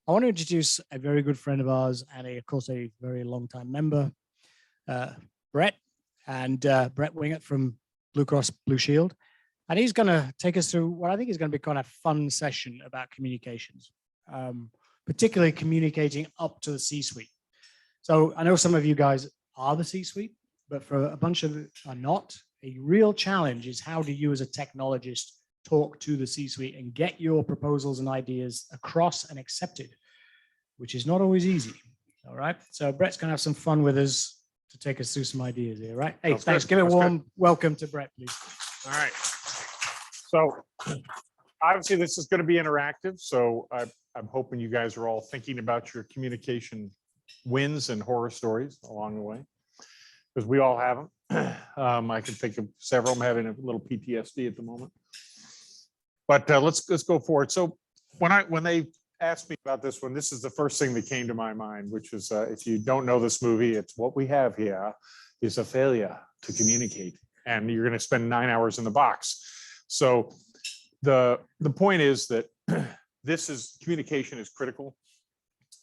I want to introduce a very good friend of ours and, of course, a very long-time member, Brett, and Brett Wingett from Blue Cross Blue Shield. And he's going to take us through what I think is going to be kind of fun session about communications, particularly communicating up to the C-suite. So I know some of you guys are the C-suite, but for a bunch of you are not. A real challenge is how do you as a technologist talk to the C-suite and get your proposals and ideas across and accepted, which is not always easy. All right. So Brett's going to have some fun with us to take us through some ideas here, right? Hey, thanks. Give a warm welcome to Brett, please. All right. So obviously this is going to be interactive. So I'm hoping you guys are all thinking about your communication wins and horror stories along the way, because we all have them. I can think of several. I'm having a little PTSD at the moment. But let's go forward. So when they asked me about this one, this is the first thing that came to my mind, which is if you don't know this movie, it's what we have here is a failure to communicate, and you're going to spend 9 hours in the box. So the point is that communication is critical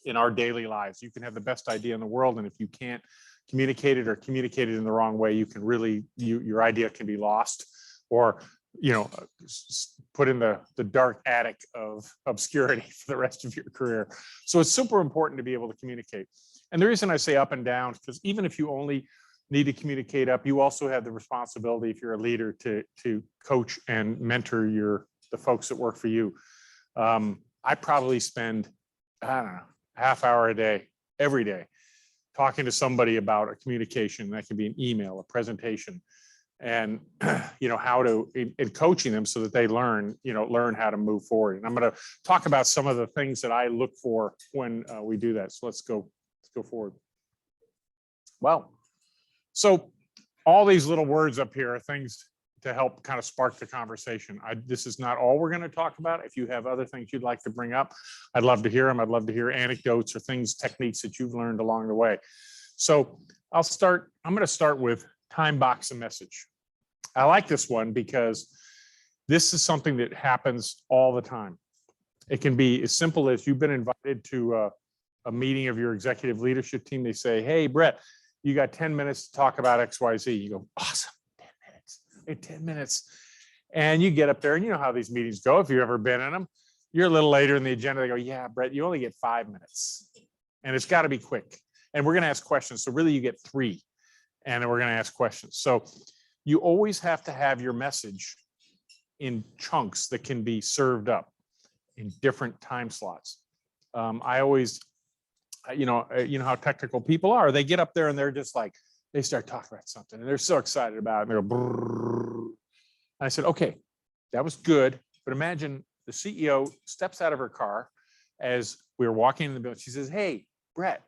in our daily lives. You can have the best idea in the world, and if you can't communicate it or communicate it in the wrong way, you can really your idea can be lost, or put in the dark attic of obscurity for the rest of your career. So it's super important to be able to communicate. And the reason I say up and down, because even if you only need to communicate up, you also have the responsibility, if you're a leader, to coach and mentor the folks that work for you. I probably spend, I don't know, half hour a day, every day, talking to somebody about a communication. That can be an email, a presentation, and how to, and coaching them so that they learn how to move forward. And I'm going to talk about some of the things that I look for when we do that. So let's go forward. Well, so all these little words up here are things to help kind of spark the conversation. This is not all we're going to talk about. If you have other things you'd like to bring up, I'd love to hear them. I'd love to hear anecdotes or techniques that you've learned along the way. So I'm going to start with time box a message. I like this one because this is something that happens all the time. It can be as simple as you've been invited to a meeting of your executive leadership team. They say, hey, Brett, you got 10 minutes to talk about XYZ. You go, awesome, 10 minutes. Hey, 10 minutes. And you get up there, and you know how these meetings go. If you've ever been in them, you're a little later in the agenda. They go, yeah, Brett, you only get 5 minutes. And it's got to be quick. And we're going to ask questions. So really you get 3. And then we're going to ask questions. So you always have to have your message in chunks that can be served up in different time slots. I always, you know how technical people are. They get up there and they're just like, they start talking about something and they're so excited about it. And they go, brrr. And I said, okay, that was good. But imagine the CEO steps out of her car as we were walking in the building. She says, hey, Brett,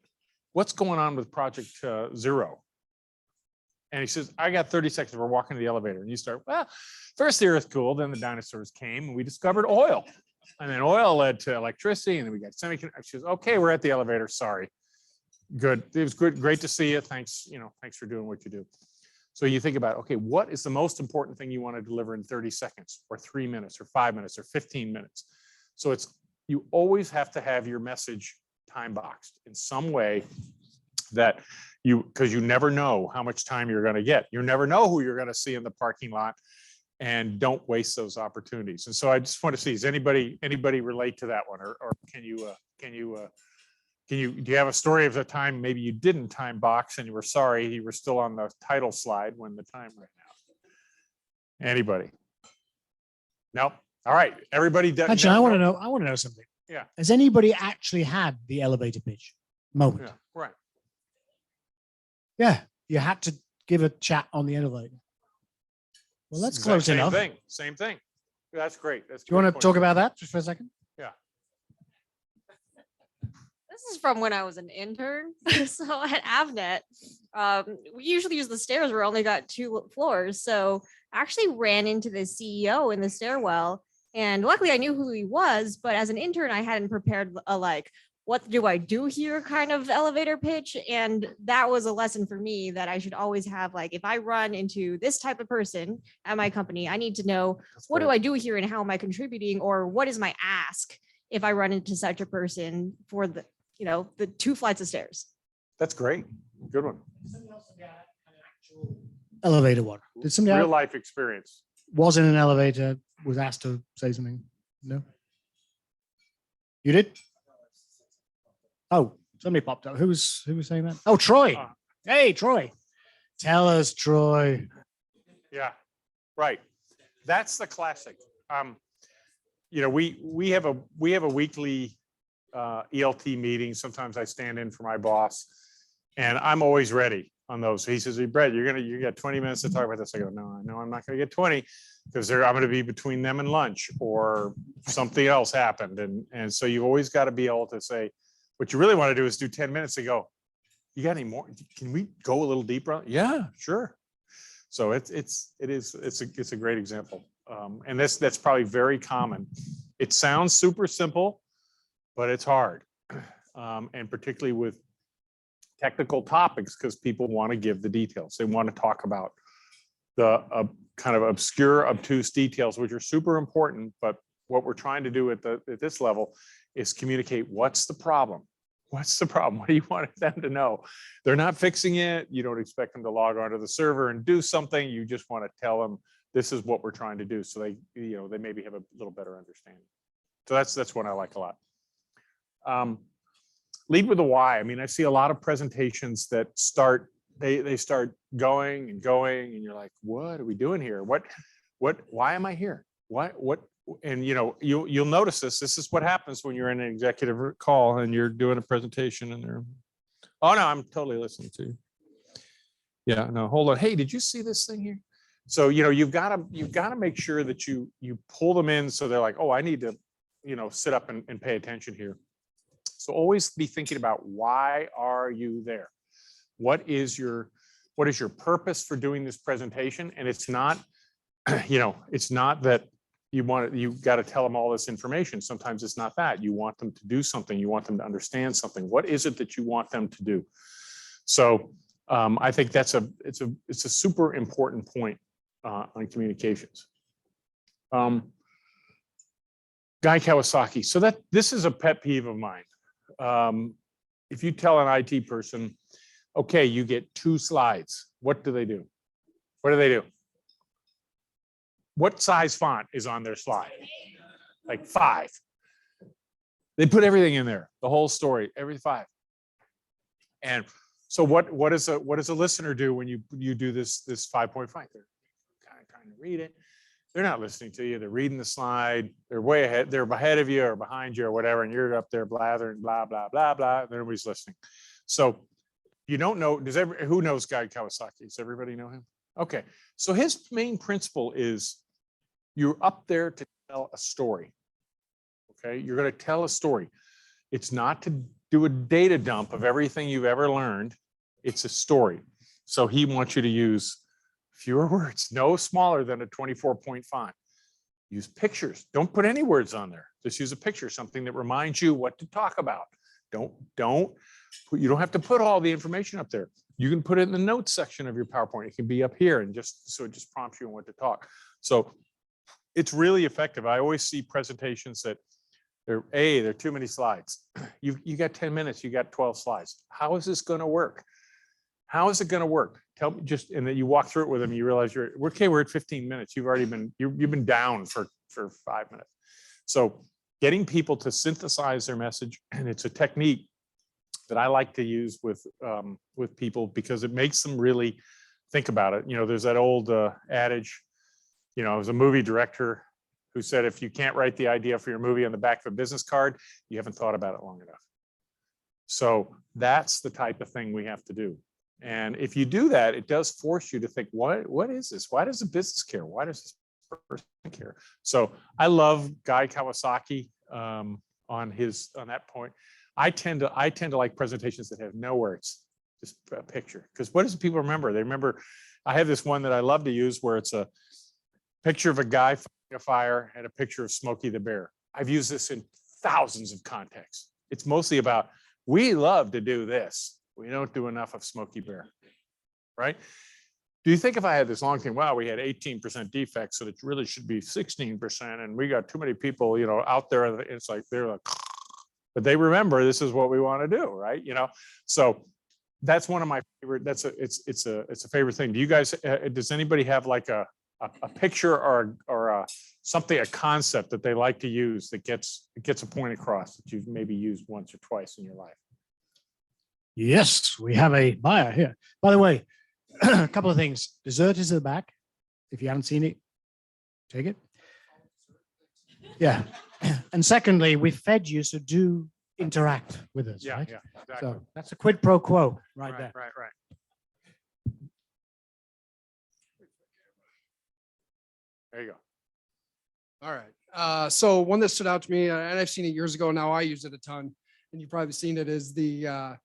what's going on with Project Zero? And he says, I got 30 seconds. We're walking to the elevator. And you start, well, first the earth cooled, then the dinosaurs came, and we discovered oil. And then oil led to electricity, and then we got semiconductors. She says, okay, we're at the elevator. Sorry. Good. It was good. Great to see you. Thanks. Thanks for doing what you do. So you think about, okay, what is the most important thing you want to deliver in 30 seconds or 3 minutes or 5 minutes or 15 minutes? So you always have to have your message time boxed in some way that because you never know how much time you're going to get. You never know who you're going to see in the parking lot, and don't waste those opportunities. And so I just want to see, does anybody relate to that one, or do you have a story of the time maybe you didn't time box and you were sorry you were still on the title slide when the time ran out? Anybody? No. All right. Everybody. Actually, I want to know something. Yeah. Has anybody actually had the elevator pitch moment? Yeah. Right. Yeah. You had to give a chat on the elevator. Well, that's close enough. Same thing. That's great. That's. Do you want to talk about that just for a second? Yeah. This is from when I was an intern. So at Avnet, we usually use the stairs. We only got 2 floors. So I actually ran into the CEO in the stairwell, and luckily I knew who he was. But as an intern, I hadn't prepared a what do I do here kind of elevator pitch. And that was a lesson for me that I should always have, if I run into this type of person at my company, I need to know what do I do here and how am I contributing, or what is my ask? if I run into such a person for the, the 2 flights of stairs. That's great. Good one. Elevator one. Did somebody Real else life experience. was in an elevator, was asked to say something? No? You did? Oh, somebody popped up. Who was saying that? Oh, Troy. Uh. Hey, Troy. Tell us, Troy. Yeah, right. That's the classic. We have a weekly ELT meeting. Sometimes I stand in for my boss, and I'm always ready on those. He says, "Hey, Brett, you got 20 minutes to talk about this." I go, "No, I'm not going to get 20 because I'm going to be between them and lunch or something else happened." And so you've always got to be able to say, what you really want to do is do 10 minutes and go, "You got any more? Can we go a little deeper?" Yeah, sure. So it's a great example. And that's probably very common. It sounds super simple, but it's hard. And particularly with technical topics, because people want to give the details. They want to talk about the kind of obscure, obtuse details, which are super important. But what we're trying to do at this level is communicate what's the problem. What's the problem? What do you want them to know? They're not fixing it. You don't expect them to log onto the server and do something. You just want to tell them this is what we're trying to do, so they maybe have a little better understanding. So that's one I like a lot. Lead with the why. I mean, I see a lot of presentations that start going, and you're like, what are we doing here? Why am I here? What? And you'll notice this is what happens when you're in an executive call and you're doing a presentation and they're, "Oh no, I'm totally listening to you. Yeah, no, hold on. Hey, did you see this thing here?" So you've got to make sure that you pull them in so they're like, "Oh, I need to sit up and pay attention here." So always be thinking about, why are you there? What is your purpose for doing this presentation? And it's not it's not that you've got to tell them all this information. Sometimes it's not that. You want them to do something. You want them to understand something. What is it that you want them to do? So I think it's a super important point on communications. Guy Kawasaki. So this is a pet peeve of mine. If you tell an IT person, "Okay, you get 2 slides," what do they do? What do they do? What size font is on their slide? Like 5. They put everything in there, the whole story, every 5. And so what does a listener do when you do this 5.5? They're kind of trying to read it. They're not listening to you. They're reading the slide. They're way ahead. They're ahead of you or behind you or whatever, and you're up there blathering, blah blah blah blah. And everybody's listening. So you don't know. Who knows Guy Kawasaki? Does everybody know him? Okay. So his main principle is, you're up there to tell a story. Okay, you're going to tell a story. It's not to do a data dump of everything you've ever learned. It's a story. So he wants you to use fewer words, no smaller than a 24-point font. Use pictures. Don't put any words on there. Just use a picture, something that reminds you what to talk about. You don't have to put all the information up there. You can put it in the notes section of your PowerPoint. It can be up here, and so it just prompts you on what to talk. So it's really effective. I always see presentations that they're too many slides. You got 10 minutes, you got 12 slides. How is this going to work? How is it going to work? Tell me, and then you walk through it with them, you realize we're at 15 minutes. You've been down for 5 minutes. So getting people to synthesize their message, and it's a technique that I like to use with people, because it makes them really think about it. There's that old adage, I was a movie director who said, if you can't write the idea for your movie on the back of a business card, you haven't thought about it long enough. So that's the type of thing we have to do. And if you do that, it does force you to think, what is this? Why does the business care? Why does this person care? So I love Guy Kawasaki on that point. I tend to like presentations that have no words, just a picture. Because what does people remember? They remember, I have this one that I love to use where it's a picture of a guy fighting a fire and a picture of Smokey the Bear. I've used this in thousands of contexts. It's mostly about, we love to do this. We don't do enough of Smokey Bear, right? do you think if I had this long thing, wow, we had 18% defects, so it really should be 16%, and we got too many people, out there, and it's like, they're like, but they remember this is what we want to do, right? So that's one of my favorite, it's a favorite thing. Do you guys, does anybody have like a picture or something, a concept that they like to use that gets a point across that you've maybe used once or twice in your life? Yes, we have a buyer here. By the way, a couple of things. Dessert is at the back. If you haven't seen it, take it. Yeah. And secondly, we fed you, so do interact with us. Yeah, Right? yeah, exactly. So that's a quid pro quo right there. Right. There you go. All right. So one that stood out to me, and I've seen it years ago. Now I use it a ton, and you've probably seen it, is the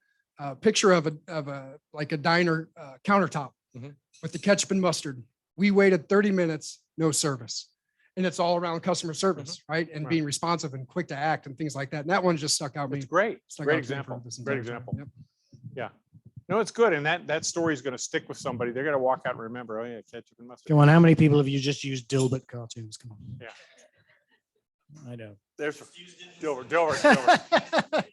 picture of a like a diner countertop Mhm. with the ketchup and mustard. We waited 30 minutes, no service. And it's all around customer service, right? And Right. being responsive and quick to act and things like that. And that one just stuck out me. It's great. Stuck Great out to me for example. this Great entire time. example. Yep. No, it's good. And that story is going to stick with somebody. They're going to walk out and remember, oh yeah, ketchup and mustard. Come on, how many people have you just used Dilbert cartoons? Come on. Yeah. I know. There's Dilbert.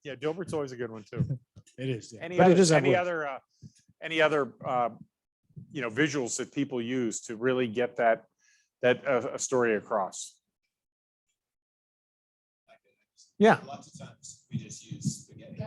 Yeah, Dilbert's always a good one too. It is. Yeah. Any But it other, does have any work. other, visuals that people use to really get that a story across? Yeah. Lots of times we just use spaghetti.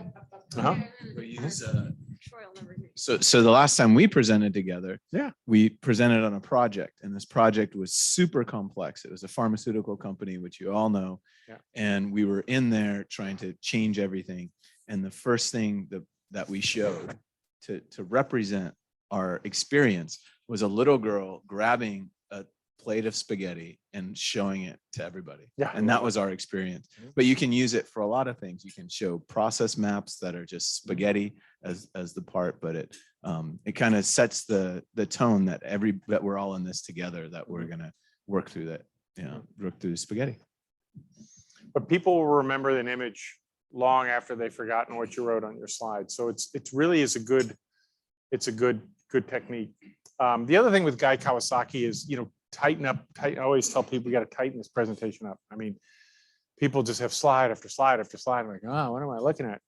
Uh-huh. We use, Troy will never hear you. so the last time we presented together, Yeah. we presented on a project, and this project was super complex. It was a pharmaceutical company, which you all know. Yeah. And we were in there trying to change everything. And the first thing that we showed to represent our experience was a little girl grabbing a plate of spaghetti and showing it to everybody. Yeah. And that was our experience. Mhm. But you can use it for a lot of things. You can show process maps that are just spaghetti as the part, but it kind of sets the tone that we're all in this together, that we're gonna work through that, work through the spaghetti. But people will remember an image long after they've forgotten what you wrote on your slide. So it's really is a good technique. The other thing with Guy Kawasaki is, tighten. I always tell people, we got to tighten this presentation up. I mean, people just have slide after slide after slide. I'm like, oh, what am I looking at?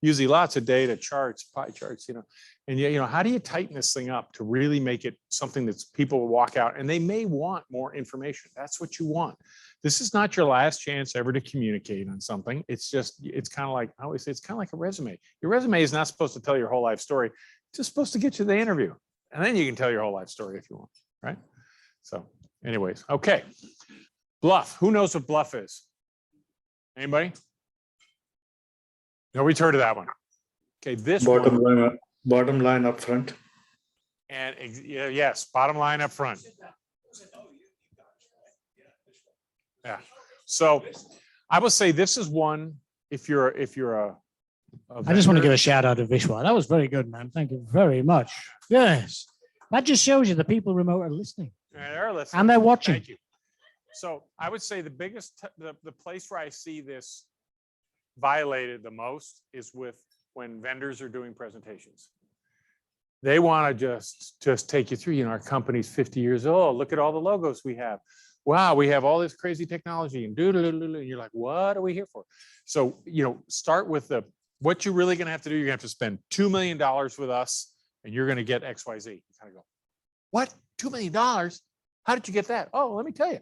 Usually lots of data, charts, pie charts, and how do you tighten this thing up to really make it something that people will walk out and they may want more information. That's what you want. This is not your last chance ever to communicate on something. It's kind of like, I always say, it's kind of like a resume. Your resume is not supposed to tell your whole life story. It's just supposed to get you the interview. And then you can tell your whole life story if you want, right? So anyways, okay. Bluff. Who knows what bluff is? Anybody? Nobody's heard of that one. Okay, this Bottom one. line, bottom line up front. And yes, bottom line up front. Yeah. So I will say this is one, if you're a I just want to vendor- give a shout out to Vishwa. That was very good, man. Thank you very much. Yes. That just shows you the people remote are listening Yeah, they're listening. and they're watching. Thank you. So I would say the biggest, the place where I see this violated the most is when vendors are doing presentations. They want to just take you through, our company's 50 years old. Look at all the logos we have. Wow, we have all this crazy technology and and you're like, what are we here for? So, start with what you're really going to have to do. You're going to have to spend $2 million with us and you're going to get XYZ. You kind of go, what? $2 million? How did you get that? Oh, let me tell you.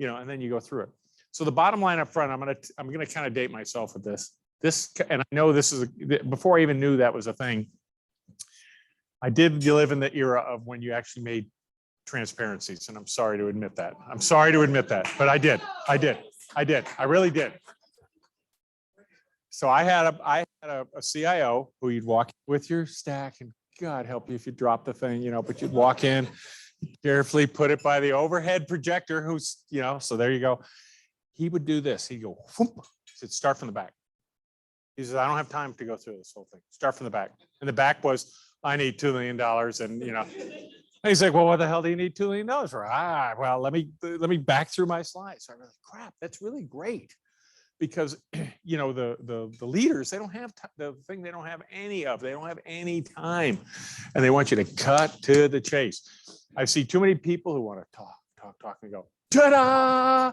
And then you go through it. So the bottom line up front, I'm gonna kind of date myself with this. And I know this is before I even knew that was a thing. I did live in the era of when you actually made transparencies, and I'm sorry to admit that. But I did. I really did. So I had a CIO who you'd walk with your stack, and God help you if you drop the thing, but you'd walk in, carefully put it by the overhead projector who's, so there you go. He would do this. He'd go, whoop, he said, start from the back. He says, I don't have time to go through this whole thing. Start from the back. And the back was, I need $2 million. And, and he's like, well, what the hell do you need $2 million for? Well, let me back through my slides. So I was like, crap, that's really great. because the leaders, they don't have the thing, they don't have any of, they don't have any time, and they want you to cut to the chase. I see too many people who want to talk and go, ta-da,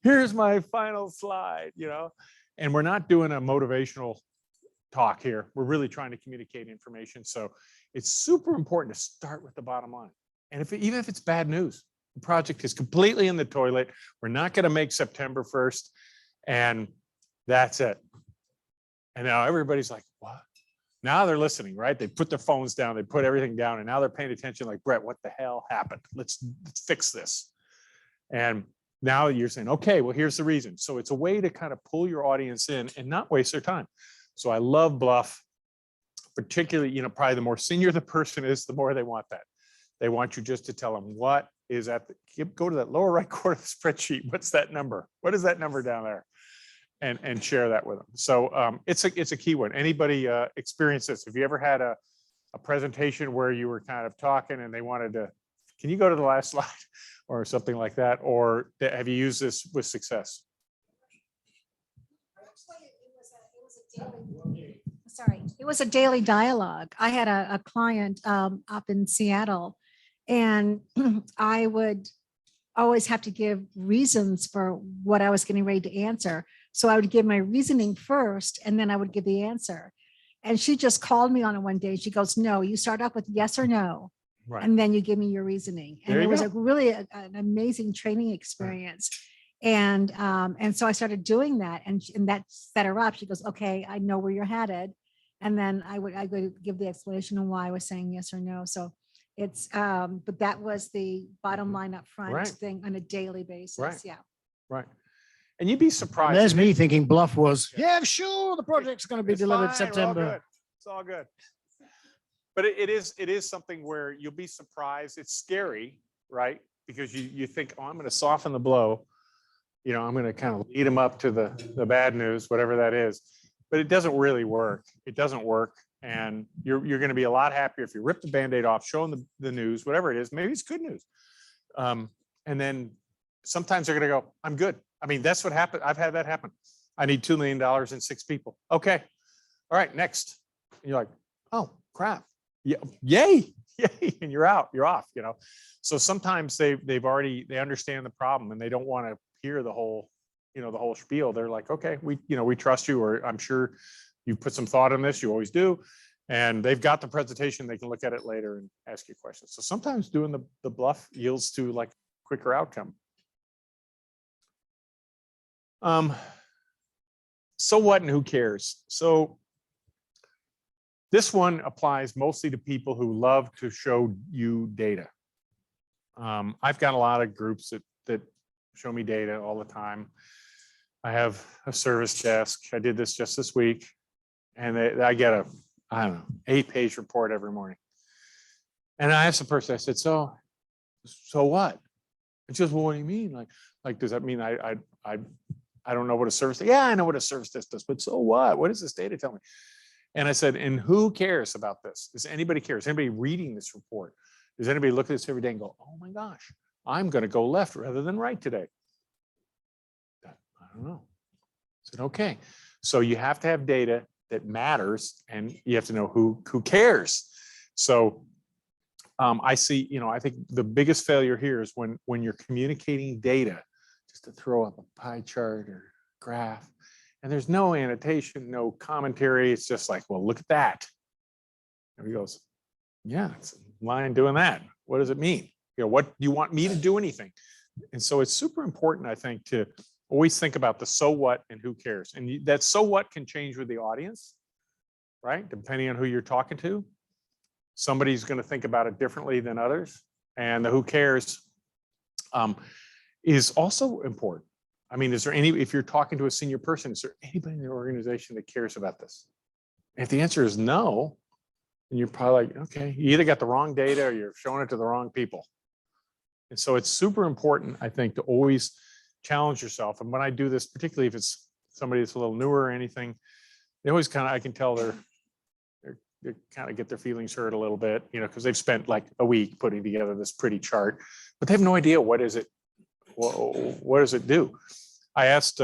here's my final slide, and we're not doing a motivational talk here. We're really trying to communicate information. So it's super important to start with the bottom line. And even if it's bad news, the project is completely in the toilet. We're not going to make September 1st. And that's it. And now everybody's like, what? Now they're listening, right? They put their phones down, they put everything down, and now they're paying attention like, Brett, what the hell happened? Let's fix this. And now you're saying, okay, well, here's the reason. So it's a way to kind of pull your audience in and not waste their time. So I love Bluff, particularly, probably the more senior the person is, the more they want that. They want you just to tell them what is at go to that lower right corner of the spreadsheet. What's that number? What is that number down there? And share that with them. So it's a key one. Anybody experience this? Have you ever had a presentation where you were kind of talking and they wanted to, can you go to the last slide or something like that? Or have you used this with success? It was a daily dialogue. I had a client up in Seattle, and I would always have to give reasons for what I was getting ready to answer. So I would give my reasoning first, and then I would give the answer. And she just called me on it one day. She goes, no, you start off with yes or no, Right. and then you give me your reasoning. And There it you was go. really an amazing training experience. And so I started doing that, and that set her up. She goes, okay, I know where you're headed. And then I would give the explanation of why I was saying yes or no. So it's, but that was the bottom line up front Right. thing on a daily basis. Right. Yeah. Right. And you'd be And surprised. there's and me it- thinking Bluff was, yeah, sure, the project's going to be It's delivered fine, we're all September. good. It's all good. But it is something where you'll be surprised. It's scary, right? Because you think, oh, I'm going to soften the blow. I'm going to kind of lead them up to the bad news, whatever that is. But it doesn't really work. It doesn't work. And you're going to be a lot happier if you rip the Band-Aid off, show them the news, whatever it is. Maybe it's good news. And then sometimes they're going to go, I'm good. I mean, that's what happened. I've had that happen. I need $2 million and 6 people. Okay. All right, next. And you're like, oh, crap. Yeah, yay. Yay. And you're out. You're off, So sometimes they understand the problem and they don't want to hear the whole spiel. They're like, okay, we trust you, or I'm sure you put some thought on this. You always do. And they've got the presentation. They can look at it later and ask you questions. So sometimes doing the Bluff yields to like quicker outcome. So what and who cares? So this one applies mostly to people who love to show you data. I've got a lot of groups that show me data all the time. I have a service desk. I did this just this week, and I get a, 8-page report every morning. And I asked the person, I said, so what? It's just, well, what do you mean? Like, does that mean I don't know what a service? Yeah, I know what a service desk does, but so what? What does this data tell me? And I said, and who cares about this? Does anybody care? Is anybody reading this report? Does anybody look at this every day and go, oh my gosh, I'm going to go left rather than right today? I don't know. I said, okay. So you have to have data that matters, and you have to know who cares. So I see, I think the biggest failure here is when you're communicating data, just to throw up a pie chart or graph, and there's no annotation, no commentary. It's just like, well, look at that. And he goes, yeah, it's a line doing that. What does it mean? What do you want me to do anything? And so it's super important, I think, to always think about the so what and who cares. And that so what can change with the audience, right? Depending on who you're talking to. Somebody's going to think about it differently than others. And the who cares is also important. I mean, if you're talking to a senior person, is there anybody in your organization that cares about this? And if the answer is no, then you're probably like, okay, you either got the wrong data or you're showing it to the wrong people. And so it's super important, I think, to always challenge yourself. And when I do this, particularly if it's somebody that's a little newer or anything, they always I can tell they kind of get their feelings hurt a little bit, because they've spent like a week putting together this pretty chart, but they have no idea what does it do. I asked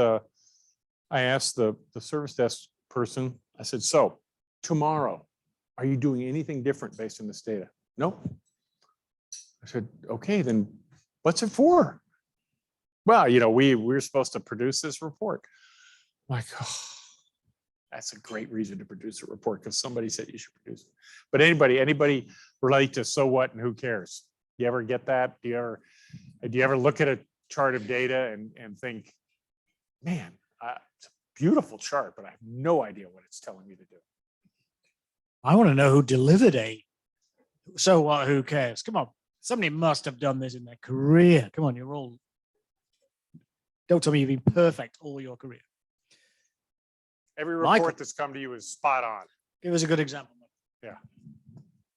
I asked the service desk person, I said, so tomorrow, are you doing anything different based on this data? Nope. I said, okay, then what's it for? Well, we're supposed to produce this report. I'm like, oh, that's a great reason to produce a report because somebody said you should produce it. But anybody relate to so what and who cares? You ever get that? Do you ever look at a chart of data and think, man, it's a beautiful chart, but I have no idea what it's telling me to do. I want to know who delivered a. So what? Who cares? Come on. Somebody must have done this in their career. Come on, you're all. Don't tell me you've been perfect all your career. Every Michael. report that's come to you is spot on. Give us a good example.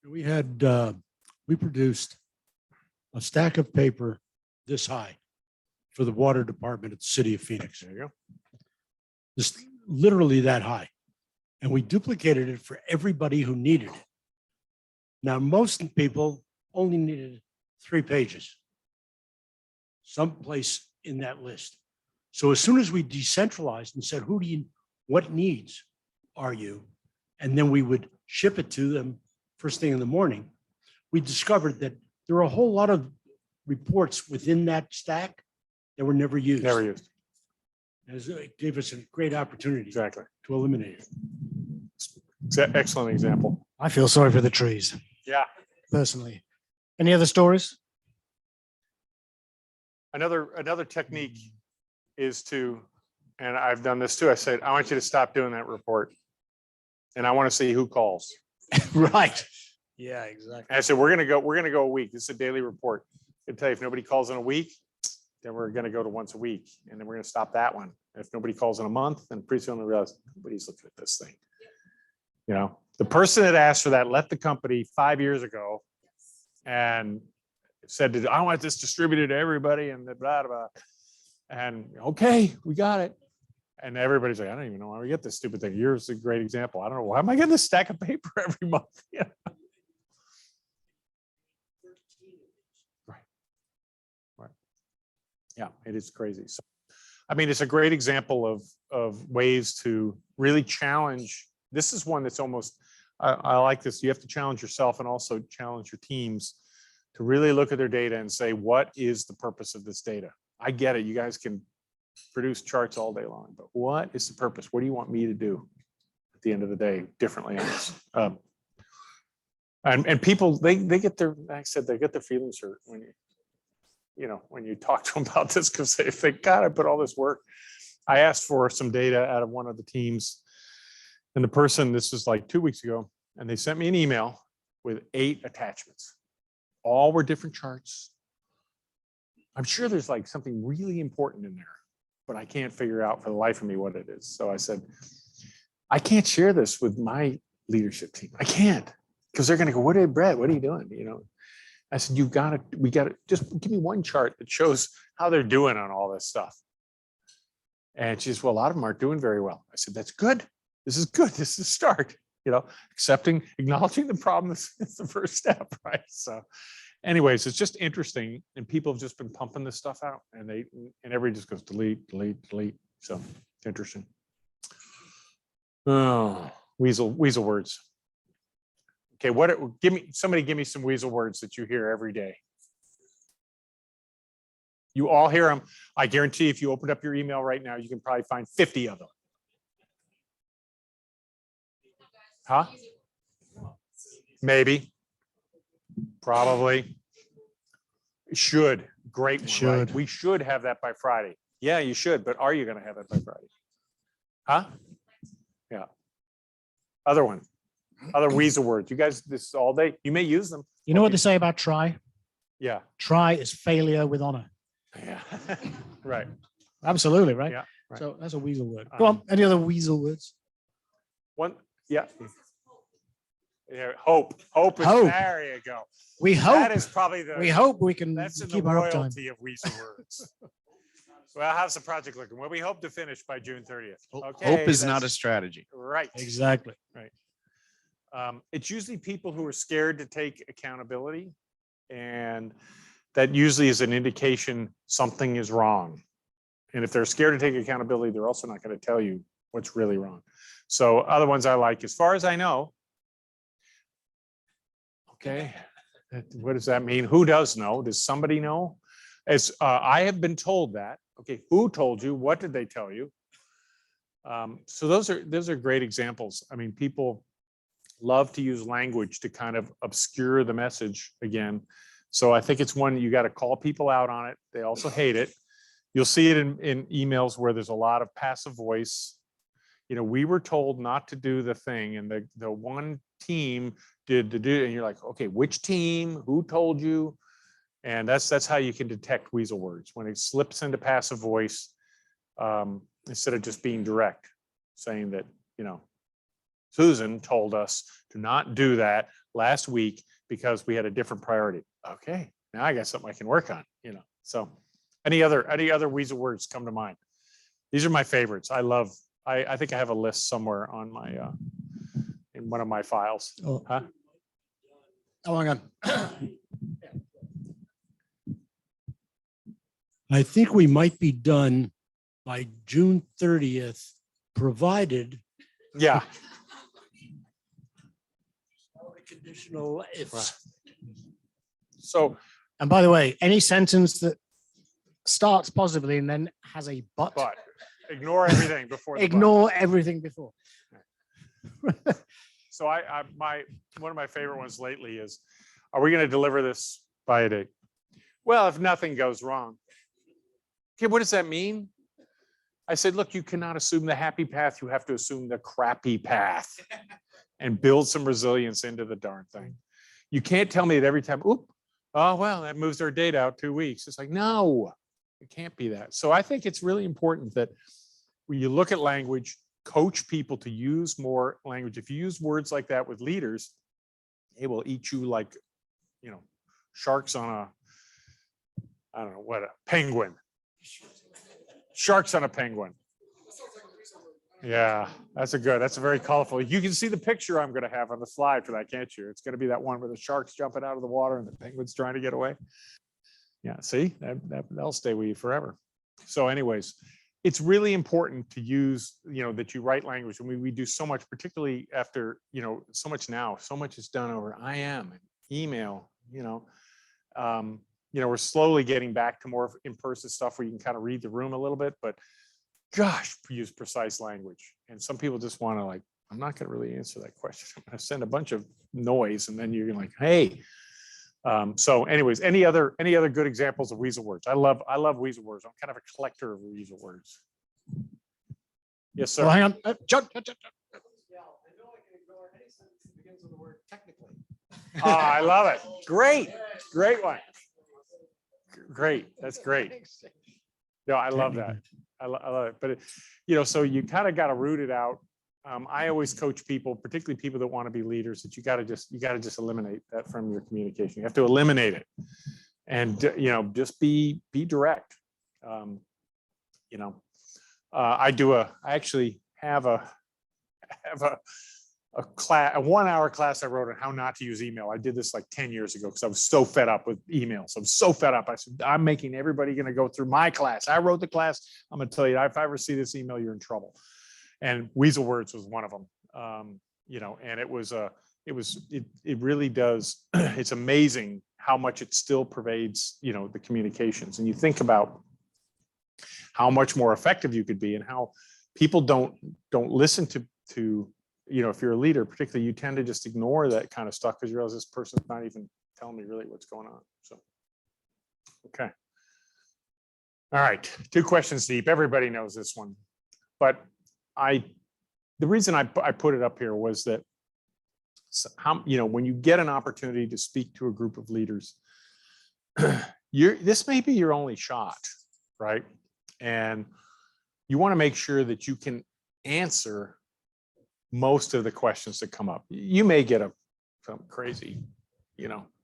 We had, we produced a stack of paper this high for the water department at the city of Phoenix. There you go. Just literally that high. And we duplicated it for everybody who needed it. Now, most people only needed 3 pages. Someplace in that list. So as soon as we decentralized and said, what needs are you? And then we would ship it to them first thing in the morning. We discovered that there are a whole lot of reports within that stack that were never used. Never used. It gave us a great opportunity Exactly. to eliminate it. It's an excellent example. I feel sorry for the trees, Yeah. personally. Any other stories? Another technique is to, and I've done this too. I said, I want you to stop doing that report. And I want to see who calls. Right. Yeah, exactly. And I said, we're gonna go a week. This is a daily report. I can tell you if nobody calls in a week, then we're gonna go to once a week. And then we're gonna stop that one. If nobody calls in a month, then pretty soon we realize nobody's looking at this thing. The person that asked for that left the company 5 years ago and said, I want this distributed to everybody and blah, blah, blah. And okay, we got it. And everybody's like, I don't even know how we get this stupid thing. Yours is a great example. I don't know. Why am I getting this stack of paper every month? Yeah. Right. Yeah, it is crazy. So, I mean, it's a great example of ways to really challenge. This is one that's almost, I like this. You have to challenge yourself and also challenge your teams to really look at their data and say, what is the purpose of this data? I get it. You guys can produce charts all day long, but what is the purpose? What do you want me to do at the end of the day differently on this? And people, they get their, like I said, they get their feelings hurt when when you talk to them about this, because they think, God, I put all this work. I asked for some data out of one of the teams, and the person, this was like 2 weeks ago, and they sent me an email with 8 attachments. All were different charts. I'm sure there's like something really important in there, but I can't figure out for the life of me what it is. So I said, I can't share this with my leadership team. I can't, because they're going to go, what, Brett, what are you doing? I said, we got to just give me one chart that shows how they're doing on all this stuff. And she says, well, a lot of them aren't doing very well. I said, that's good. This is good. This is a start. Acknowledging the problem is the first step, right? So anyways, it's just interesting. And people have just been pumping this stuff out, and everybody just goes delete, delete, delete. So it's interesting. Oh, weasel words. Okay, somebody give me some weasel words that you hear every day. You all hear them. I guarantee if you opened up your email right now, you can probably find 50 of them. Huh? Maybe. Probably. Should. Great one, Should. right? We should have that by Friday. Yeah, you should, but are you going to have it by Friday? Huh? Yeah. Other one. Other weasel words. You guys, this is all day. You may use them. You know what they say about try? Yeah. Try is failure with honor. Yeah. Right. Absolutely, right? Yeah, right. So that's a weasel word. Go on. Any other weasel words? One. Yeah. Yeah. Hope. Hope is Hope. there. You go. We hope. That is probably We hope we can That's in the keep our uptime. royalty of weasel words. Well, how's the project looking? Well, we hope to finish by June 30th. Okay, Hope is not a that's strategy. right. Exactly. It's usually people who are scared to take accountability, and that usually is an indication something is wrong. And if they're scared to take accountability, they're also not going to tell you what's really wrong. So other ones I like, as far as I know. Okay, what does that mean? Who does know? Does somebody know? As I have been told that. Okay, who told you? What did they tell you? So those are great examples. I mean, people love to use language to kind of obscure the message again. So I think it's one you got to call people out on it. They also hate it. You'll see it in emails where there's a lot of passive voice. You know, we were told not to do the thing, and the one team did the do, and you're like, okay, which team? Who told you? And that's how you can detect weasel words when it slips into passive voice, instead of just being direct, saying that, you know, Susan told us to not do that last week because we had a different priority. Okay, now I got something I can work on, you know. So any other weasel words come to mind? These are my favorites. I think I have a list somewhere on my in one of my files. Oh, Huh? oh, hang on. I think we might be done by June 30th, provided Yeah. conditional ifs. So, And by the way, any sentence that starts positively and then has a but, but ignore everything before the but. ignore everything before. So one of my favorite ones lately is, are we going to deliver this by a date? Well, if nothing goes wrong. Okay, what does that mean? I said, look, you cannot assume the happy path. You have to assume the crappy path and build some resilience into the darn thing. You can't tell me that every time, oop, oh, well, that moves our date out 2 weeks. It's like, no, it can't be that. So I think it's really important that when you look at language, coach people to use more language. If you use words like that with leaders, it will eat you like, you know, sharks on a, I don't know what, a penguin. Sharks on a penguin. Yeah, that's a very colorful. You can see the picture I'm going to have on the slide for that, can't you? It's going to be that one where the shark's jumping out of the water and the penguin's trying to get away. Yeah, see, that'll stay with you forever. So anyways, it's really important to use, you know, that you write language. I mean, we do so much, particularly after, you know, so much now, so much is done over IM, email, you know, we're slowly getting back to more in-person stuff where you can kind of read the room a little bit, but gosh, use precise language. And some people just want to like, I'm not going to really answer that question. I'm going to send a bunch of noise, and then you're like, hey. So anyways, any other good examples of weasel words? I love weasel words. I'm kind of a collector of weasel words. Yes, sir. Oh, hang on. John. Yeah, I know I can ignore any sentence that begins with the word technically. Oh, I love it. Great one. Great. That's great. No, I love that. I love it. But so you kind of got to root it out. I always coach people, particularly people that want to be leaders, that you got to just eliminate that from your communication. You have to eliminate it, and just be direct. I actually have a class, a 1 hour class I wrote on how not to use email. I did this like 10 years ago because I was so fed up with emails. I'm so fed up. I said, I'm making everybody going to go through my class. I wrote the class. I'm going to tell you, if I ever see this email, you're in trouble. And weasel words was one of them. And it really does. It's amazing how much it still pervades, the communications. And you think about how much more effective you could be, and how people don't listen to if you're a leader, particularly, you tend to just ignore that kind of stuff because you realize this person's not even telling me really what's going on. So, okay. All right. 2 questions deep. Everybody knows this one, but the reason I put it up here was that when you get an opportunity to speak to a group of leaders, this may be your only shot, right? And you want to make sure that you can answer most of the questions that come up. You may get some crazy,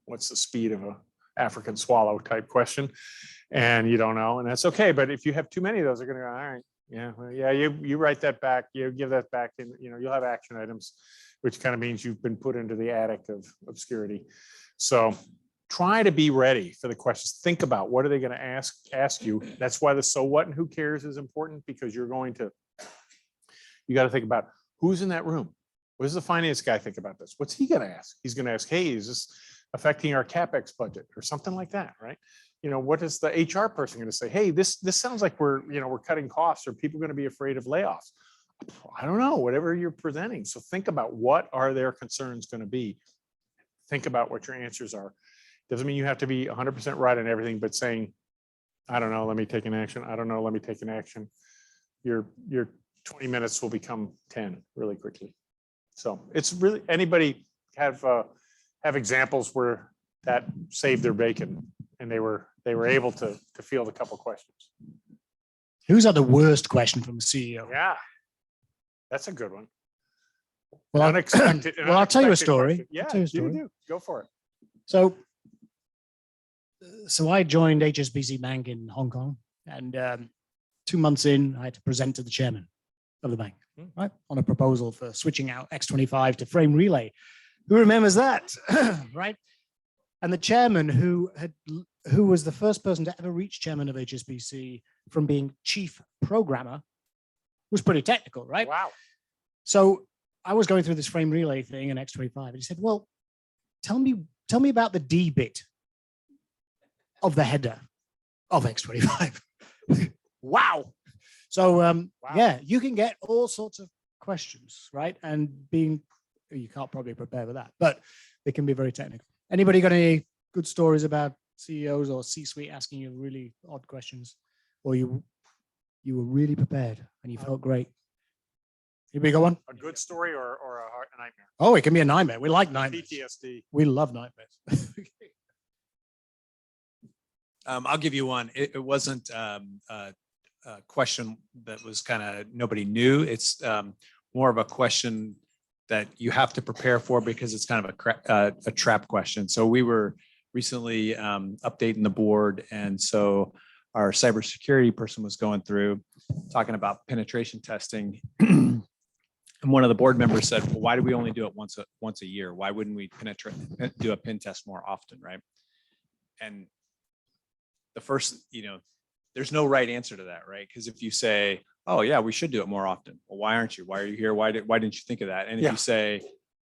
what's the speed of a African swallow type question, and you don't know, and that's okay. But if you have too many of those, they're going to go, all right, yeah, well, yeah, you write that back, you give that back, and you'll have action items, which kind of means you've been put into the attic of obscurity. So try to be ready for the questions. Think about what are they going to ask you. That's why the so what and who cares is important, because you got to think about who's in that room. What does the finance guy think about this? What's he going to ask? He's going to ask, hey, is this affecting our CapEx budget or something like that, right? What is the HR person going to say? Hey, this sounds like we're cutting costs. Are people going to be afraid of layoffs? I don't know, whatever you're presenting. So think about what are their concerns going to be. Think about what your answers are. Doesn't mean you have to be 100% right on everything, but saying, I don't know, let me take an action. I don't know, let me take an action. Your 20 minutes will become 10 really quickly. So it's really, anybody have examples where that saved their bacon and they were able to field a couple questions. Who's had the worst question from the CEO? Yeah, that's a good one. Well, Unexpected. well, I'll tell you a unexpected story. question. Yeah, I'll tell you a story. do. Go for it. So I joined HSBC Bank in Hong Kong, and 2 months in, I had to present to the chairman of the bank, right, on a proposal for switching out X25 to frame relay. Who remembers that, right? And the chairman, who was the first person to ever reach chairman of HSBC from being chief programmer, was pretty technical, right? Wow. So I was going through this frame relay thing in X25, and he said, "Well, tell me about the D bit of the header of X25." Wow. So yeah, you can get all sorts of questions, right? And you can't probably prepare for that, but they can be very technical. Anybody got any good stories about CEOs or C-suite asking you really odd questions, or you were really prepared and you felt great? Anybody got one? A good story or a nightmare? Oh, it can be a nightmare. We like nightmares. PTSD. We love nightmares. I'll give you one. It wasn't a question that was kind of nobody knew. It's more of a question that you have to prepare for because it's kind of a trap question. So we were recently updating the board, and so our cybersecurity person was going through talking about penetration testing. And one of the board members said, well, why do we only do it once a year? Why wouldn't we do a pen test more often, right? And the first, there's no right answer to that, right? Because if you say, oh yeah, we should do it more often. Well, why aren't you? Why are you here? Why didn't you think of that? And if you say,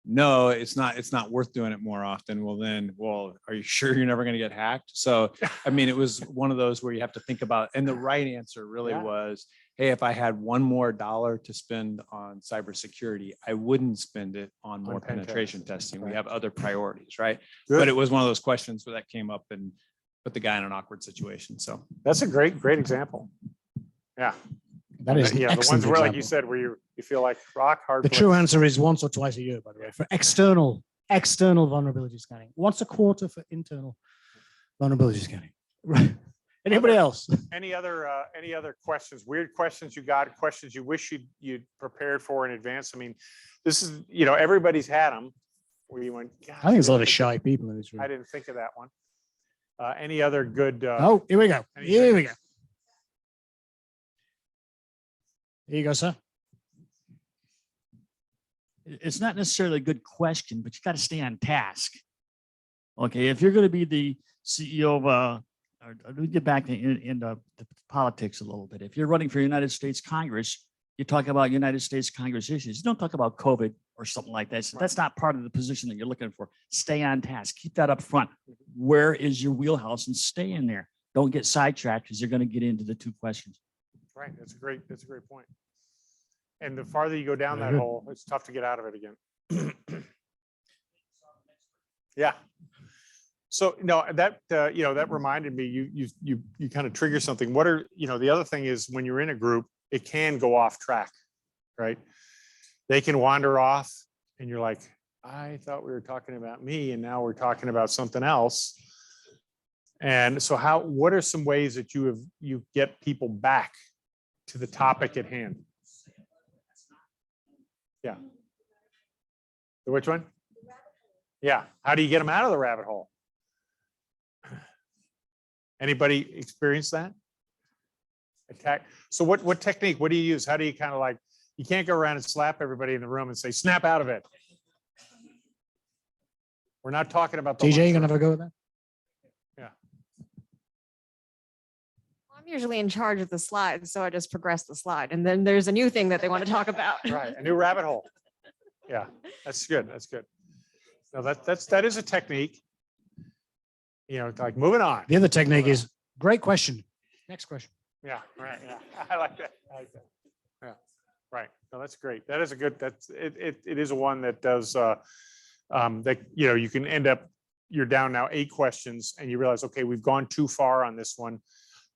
no, it's not worth doing it more often, well, are you sure you're never going to get hacked? So, I mean, it was one of those where you have to think about, and the right answer really was, hey, if I had one more dollar to spend on cybersecurity, I wouldn't spend it on more penetration testing. We have other priorities, right? Good. But it was one of those questions where that came up and put the guy in an awkward situation. So That's a great example. Yeah. That is an The ones excellent where, like you example. said, where you feel like rock hard. The place. true answer is once or twice a year, by the way, for external vulnerability scanning. Once a quarter for internal vulnerability scanning. Right. Anybody else? Any other questions? Weird questions you got? Questions you wish you'd prepared for in advance? I mean, this is everybody's had them. Where you went? I think there's a lot of shy people in this room. I didn't think of that one. Any other good? Oh, here we go. anything? Here we go. Here you go, sir. It's not necessarily a good question, but you got to stay on task. Okay, if you're going to be the CEO of let me get back into the politics a little bit. If you're running for United States Congress, you talk about United States Congress issues. You don't talk about COVID or something like that. So that's not part of the position that you're looking for. Stay on task. Keep that up front. Where is your wheelhouse, and stay in there. Don't get sidetracked because you're going to get into the two questions. Right. That's a great point. And the farther you go down that hole, it's tough to get out of it again. Yeah. So that reminded me. You kind of trigger something. What are the other thing is when you're in a group, it can go off track, right? They can wander off, and you're like, I thought we were talking about me, and now we're talking about something else. And so what are some ways that you get people back to the topic at hand? Yeah. Which one? Yeah. How do you get them out of the rabbit hole? Anybody experience that? Attack. So what technique? What do you use? How do you kind of like? You can't go around and slap everybody in the room and say, "Snap out of it." We're not talking about the. TJ, you gonna have a go with that? usually in charge of the slides, so I just progress the slide. And then there's a new thing that they want to talk about. Right, a new rabbit hole. Yeah, that's good. That's good. No, that is a technique. You know, like moving on. The other technique is, great question. Next question. Yeah, right, yeah. I like that. I like that. Yeah, right. No, that's great. That is a good, it is a one that does, that, you know, you can end up, you're down now 8 questions and you realize, okay, we've gone too far on this one.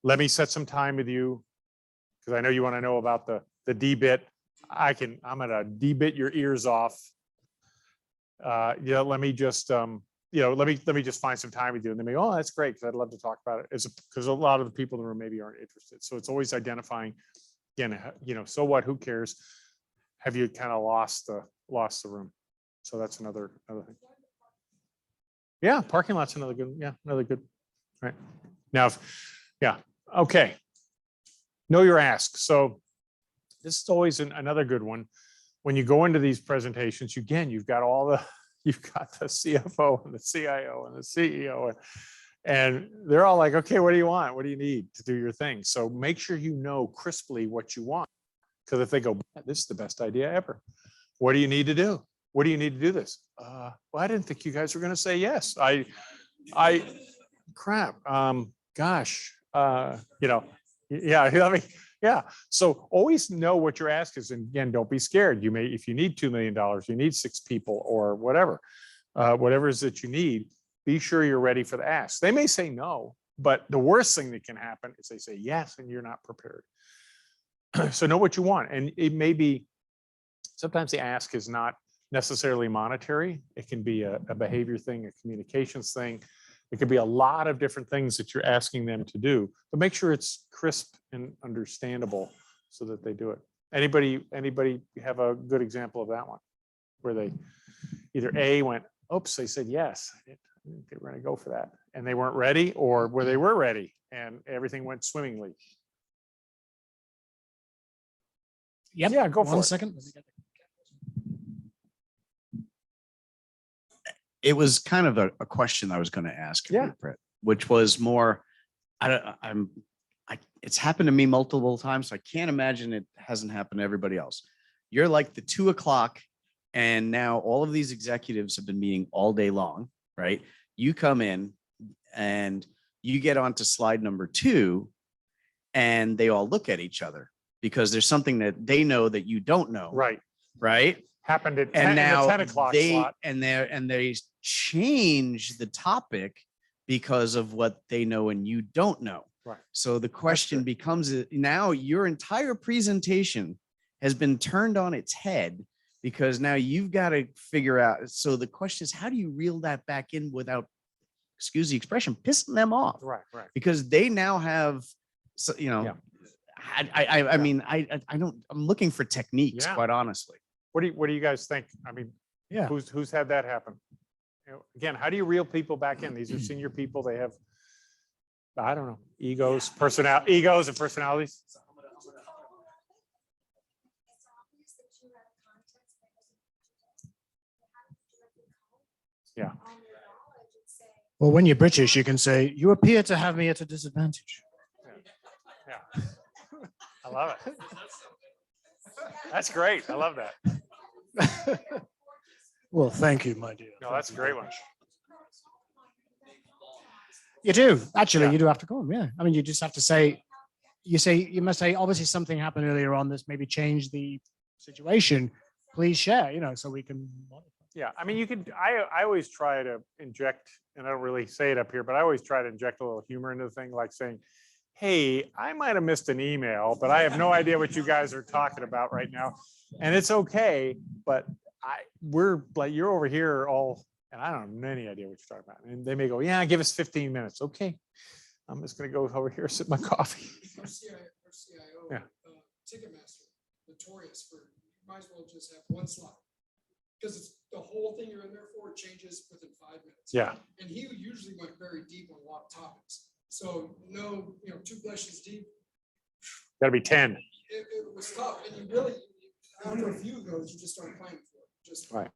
Let me set some time with you. Cause I know you want to know about the D-bit. I'm gonna D-bit your ears off. Yeah, let me just, you know, let me just find some time with you. And then they go, oh, that's great. Cause I'd love to talk about it. Because a lot of the people in the room maybe aren't interested. So it's always identifying, again, you know, so what, who cares? Have you kind of lost the room? So that's another thing. Yeah, parking lot's another good, another good, right. Now, yeah, okay. Know your ask. So this is always another good one. When you go into these presentations, again, you've got the CFO and the CIO and the CEO, and they're all like, okay, what do you want? What do you need to do your thing? So make sure you know crisply what you want. Because if they go, this is the best idea ever. What do you need to do? What do you need to do this? Well, I didn't think you guys were going to say yes. Crap. Gosh. You know, yeah. I mean, yeah. So always know what your ask is, and again, don't be scared. You may, if you need $2 million, you need 6 people or whatever, whatever it is that you need. Be sure you're ready for the ask. They may say no, but the worst thing that can happen is they say yes, and you're not prepared. So know what you want, and it may be. Sometimes the ask is not necessarily monetary. It can be a behavior thing, a communications thing. It could be a lot of different things that you're asking them to do, but make sure it's crisp and understandable so that they do it. Anybody have a good example of that one where they either A went, oops, they said yes, they were going to go for that, and they weren't ready, or where they were ready and everything went swimmingly? Yep. Yeah, go for One it. second. It was kind of a question I was going to ask, Yeah. Brett, which was more, it's happened to me multiple times, so I can't imagine it hasn't happened to everybody else. You're like the 2 o'clock, and now all of these executives have been meeting all day long, right? You come in and you get onto slide number 2, and they all look at each other because there's something that they know that you don't know. Right. Right. Happened at 10, And in the now 10 o'clock they slot. they change the topic because of what they know and you don't know. Right. So the question becomes, now your entire presentation has been turned on its head because now you've got to figure out. So the question is, how do you reel that back in without, excuse the expression, pissing them off? Right. Right. Because they now have, so, you know, Yeah. I mean, I don't, I'm looking for techniques, Yeah. quite honestly. What do you guys think? I mean, Yeah. who's had that happen? You know, again, how do you reel people back in? These are senior people. They have, I don't know, egos and personalities. Yeah. Well, when you're British, you can say, you appear to have me at a disadvantage. Yeah. I love it. That's great. I love that. Well, thank you, my dear. No, that's a great one. You do. Actually, Yeah. you do have to go on. Yeah. I mean, you just have to say, you must say, obviously something happened earlier on that's maybe changed the situation. Please share, so we can. Yeah, I mean, you could, I always try to inject, and I don't really say it up here, but I always try to inject a little humor into the thing, like saying, hey, I might have missed an email, but I have no idea what you guys are talking about right now. And it's okay, but we're like, you're over here all, and I don't have any idea what you're talking about. And they may go, yeah, give us 15 minutes. Okay. I'm just going to go over here, sip my coffee. Our CIO, Yeah. Ticketmaster, notorious for, you might as well just have one slide. Because it's the whole thing you're in there for changes within 5 minutes. Yeah. And he usually went very deep on a lot of topics. So 2 questions deep, Got to be 10. it was tough. And you really, after a few of those, you just start planning for it. Just Right.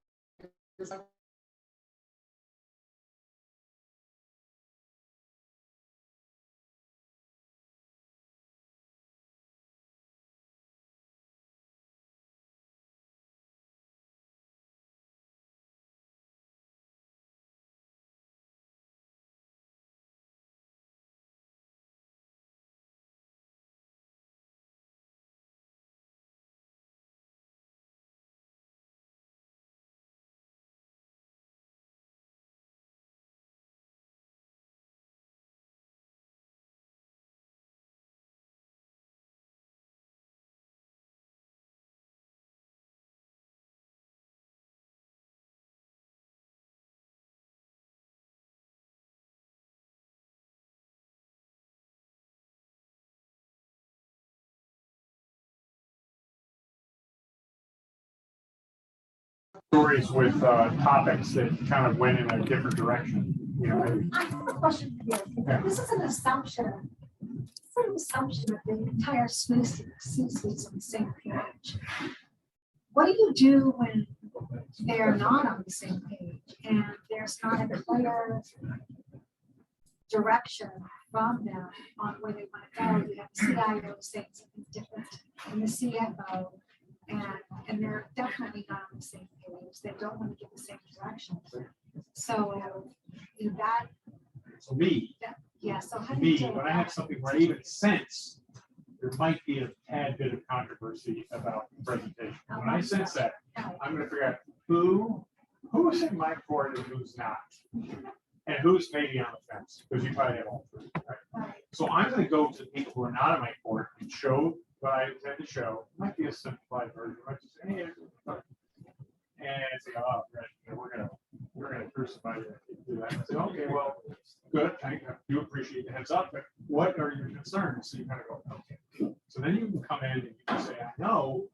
stories with topics that kind of went in a different direction. You know, I have a question for you. This is an assumption. It's an assumption that the entire C-suite's on the same page. What do you do when they're not on the same page and there's not a clear direction from them on where they want to go? You have the CIO saying something different and the CFO, and they're definitely not on the same page. They don't want to give the same direction. So in that, for me, yeah, so how do you me, deal with when I have that? something where I even sense there might be a tad bit of controversy about the presentation. When I sense that, I'm gonna figure out who's in my court and who's not. And who's maybe on the fence, because you probably have all three, right? So I'm gonna go to people who are not in my court and show what I intend to show. Might be a simplified version, might just say, hey, and say, oh, right, you know, we're gonna crucify you if you do that. And I say, okay, well, good, I do appreciate the heads up, but what are your concerns? So you kind of go, okay. So then you can come in and you can say, I know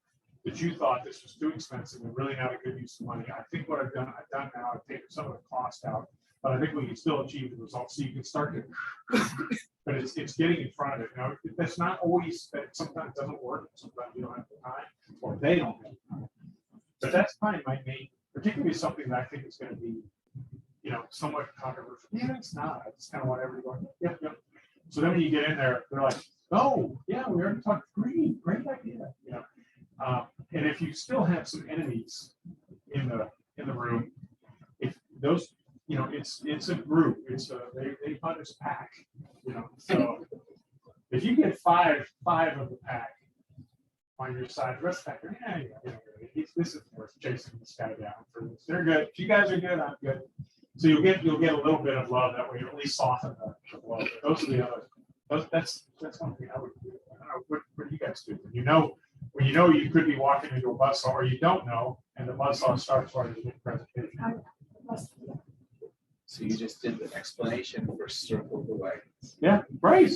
that you thought this was too expensive and really not a good use of money. I think what I've done now, I've taken some of the cost out, but I think we can still achieve the results. So you can start to, but it's getting in front of it. Now, that's not always, that sometimes doesn't work. Sometimes you don't have the time or they don't have the time. But that's probably my main, particularly something that I think is going to be, you know, somewhat controversial. Yeah, it's not. I just kind of want everyone. Yep, yep. So then when you get in there, they're like, oh, yeah, we already talked green. Great idea. You know, and if you still have some enemies in the room, if those, you know, it's a group. It's a they hunt as pack. You know, so if you get five of the pack on your side, the rest of the pack, this is worth chasing this guy down for this. They're good. If you guys are good, I'm good. So you'll get a little bit of love that way. You'll at least soften the blow. But those are the other. That's one thing I would do. I don't know what do you guys do? When you know you could be walking into a buzzsaw, or you don't know, and the buzzsaw starts while you're doing presentation. So you just did the explanation for circle the wagons. Yeah, right.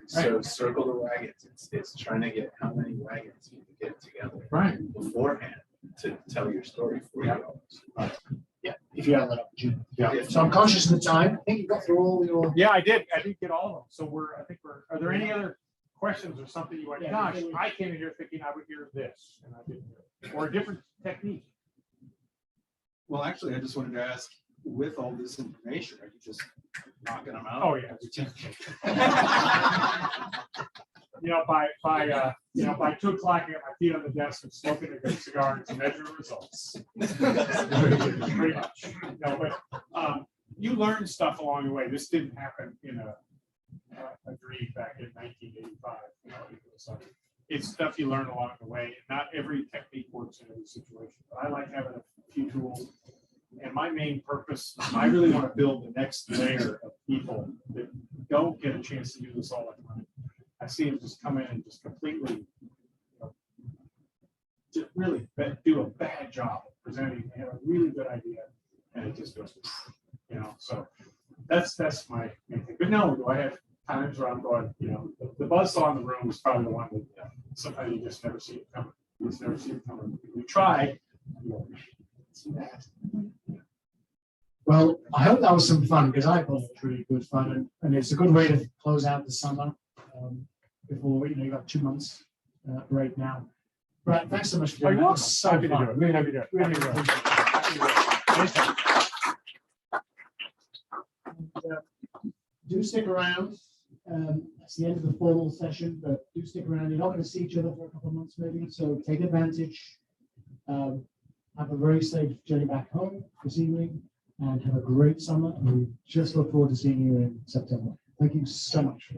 So circle the wagons. It's trying to get how many wagons you can get together Right. beforehand to tell your story for you. Yeah, if you have that opportunity. Yeah. So I'm conscious of the time. I think you got through all your. Yeah, I did get all of them. So are there any other questions or something you went, Yeah, gosh, I came in here thinking I would hear this and I didn't hear it, or a different technique? Well, actually, I just wanted to ask, with all this information, are you just knocking them out? Oh, yeah. You know, by 2 o'clock, I got my feet on the desk and smoking a good cigar to measure results. Pretty much. No, but you learn stuff along the way. This didn't happen in a dream back in 1985. You know, so it's stuff you learn along the way. Not every technique works in every situation, but I like having a few tools. And my main purpose, I really want to build the next layer of people that don't get a chance to do this all the time. I see them just come in and just completely, just really do a bad job of presenting. They have a really good idea, and it just goes, you know. So that's my main thing. But no, do I have times where I'm going, you know, the buzzsaw in the room is probably the one that sometimes you just never see it coming. You just never see it coming. We try. You know, see that. Well, I hope that was some fun because I thought it was really good fun, and it's a good way to close out the summer before you've got 2 months break now. Right, thanks so much for doing that. It was so Happy to fun. do it. Really happy to do it. Really Happy to do it. appreciate it. Happy to do it. And, do stick around. That's the end of the formal session, but do stick around. You're not going to see each other for a couple of months, maybe. So take advantage. Have a very safe journey back home this evening, and have a great summer. And we just look forward to seeing you in September. Thank you so much.